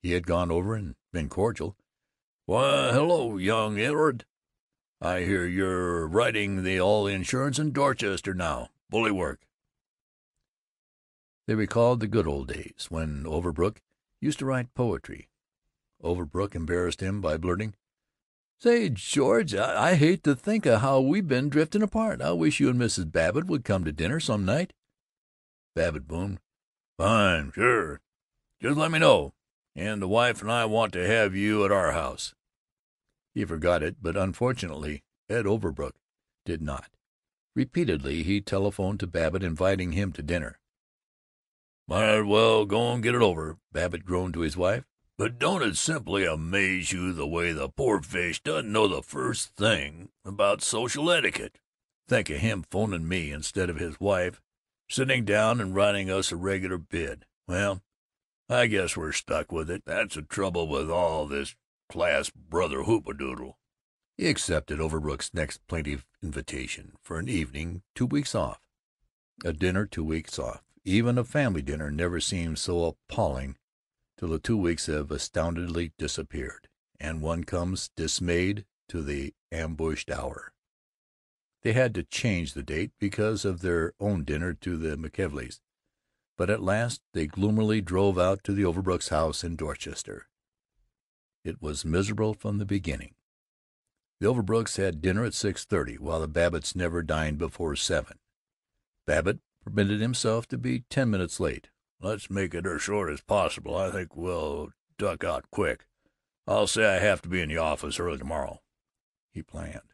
He had gone over and been cordial. "Why, hello, young Edward. I hear you're writing the all insurance in Dorchester now. Bully work." They recalled the good old days when Overbrook used to write poetry. Overbrook embarrassed him by blurting, "Say, George, I hate to think of how we been drifting apart. I wish you and Mrs. Babbitt would come to dinner some night." Babbitt boomed, "Fine, sure. Just let me know. And the wife and I want to have you at our house." He forgot it, but unfortunately Ed Overbrook did not. Repeatedly he telephoned to Babbitt inviting him to dinner. "Might as well go and get it over," Babbitt groaned to his wife. "But don't it simply amaze you the way the poor fish doesn't know the first thing about social etiquette? Think of him phoning me instead of his wife, sitting down and writing us a regular bid. Well, I guess we're stuck with it. That's the trouble with all this class brother hoopadoodle." He accepted Overbrook's next plaintive invitation for an evening 2 weeks off. A dinner 2 weeks off. Even a family dinner never seems so appalling till the 2 weeks have astoundingly disappeared, and one comes dismayed to the ambushed hour. They had to change the date because of their own dinner to the McKelveys, but at last they gloomily drove out to the Overbrooks' house in Dorchester. It was miserable from the beginning. The Overbrooks had dinner at 6:30, while the Babbitts never dined before 7. Babbitt permitted himself to be 10 minutes late. "Let's make it as short as possible. I think we'll duck out quick. I'll say I have to be in the office early tomorrow," he planned.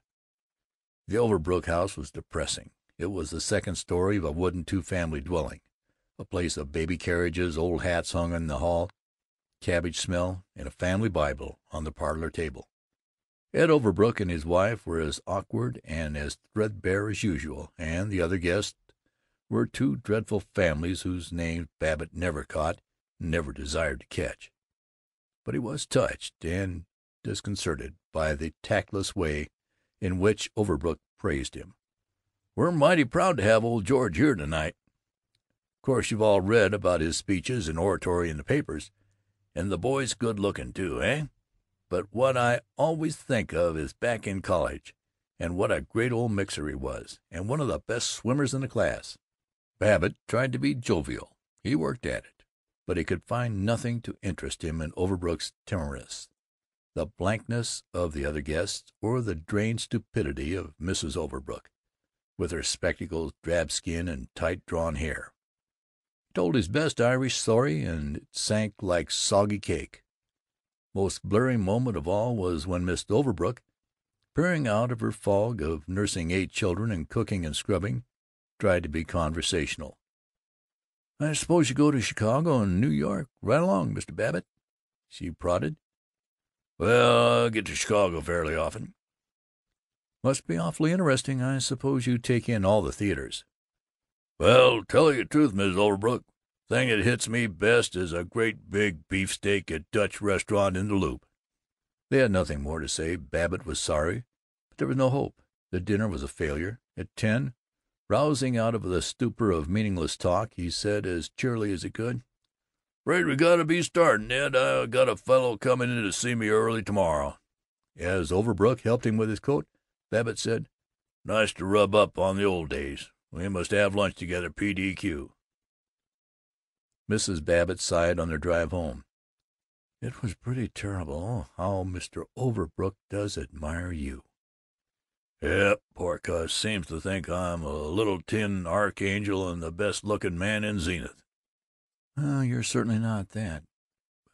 The Overbrook house was depressing. It was the second story of a wooden two-family dwelling, a place of baby carriages, old hats hung in the hall, cabbage smell, and a family Bible on the parlor table. Ed Overbrook and his wife were as awkward and as threadbare as usual, and the other guests were two dreadful families whose names Babbitt never caught, never desired to catch. But he was touched and disconcerted by the tactless way in which Overbrook praised him. "We're mighty proud to have old George here tonight. Of course you've all read about his speeches and oratory in the papers, and the boy's good looking, too, eh? But what I always think of is back in college, and what a great old mixer he was, and one of the best swimmers in the class." Babbitt tried to be jovial. He worked at it, but he could find nothing to interest him in Overbrook's timorousness, the blankness of the other guests, or the drained stupidity of Mrs. Overbrook, with her spectacles, drab skin, and tight-drawn hair. He told his best Irish story, and it sank like soggy cake. Most blurring moment of all was when Miss Overbrook, peering out of her fog of nursing 8 children and cooking and scrubbing, tried to be conversational. "I suppose you go to Chicago and New York right along, Mr. Babbitt?" she prodded. "Well, I get to Chicago fairly often." "Must be awfully interesting. I suppose you take in all the theaters." "Well, tell you the truth, Mrs. Overbrook, thing that hits me best is a great big beefsteak at Dutch restaurant in the Loop." They had nothing more to say. Babbitt was sorry, but there was no hope. The dinner was a failure. At 10, rousing out of the stupor of meaningless talk, he said as cheerily as he could, "'Fraid we got to be starting, Ed. I got a fellow coming in to see me early tomorrow." As Overbrook helped him with his coat, Babbitt said, "Nice to rub up on the old days. We must have lunch together, PDQ." Mrs. Babbitt sighed on their drive home. "It was pretty terrible. How Mr. Overbrook does admire you." "Yep, poor cuss seems to think I'm a little tin archangel and the best-looking man in Zenith." "Well, you're certainly not that.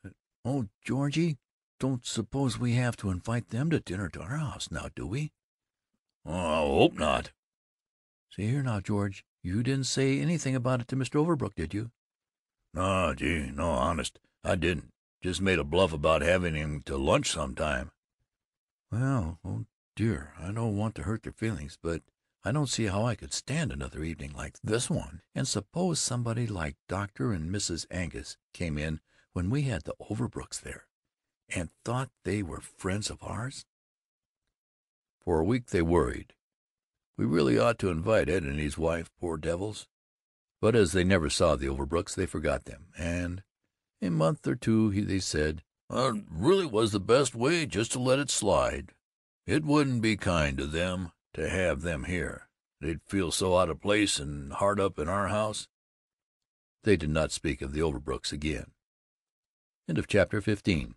But, oh, Georgie, don't suppose we have to invite them to dinner to our house now, do we?" "Oh, I hope not." "See here now, George, you didn't say anything about it to Mr. Overbrook, did you?" "No, gee, no, honest, I didn't. Just made a bluff about having him to lunch sometime." "Well, oh dear, I don't want to hurt their feelings, but I don't see how I could stand another evening like this one. And suppose somebody like Dr. and Mrs. Angus came in when we had the Overbrooks there, and thought they were friends of ours." For a week they worried. "We really ought to invite Ed and his wife, poor devils." But as they never saw the Overbrooks, they forgot them, and A month or two they said, "It really was the best way just to let it slide. It wouldn't be kind to them to have them here. They'd feel so out of place and hard up in our house." They did not speak of the Overbrooks again. Chapter 15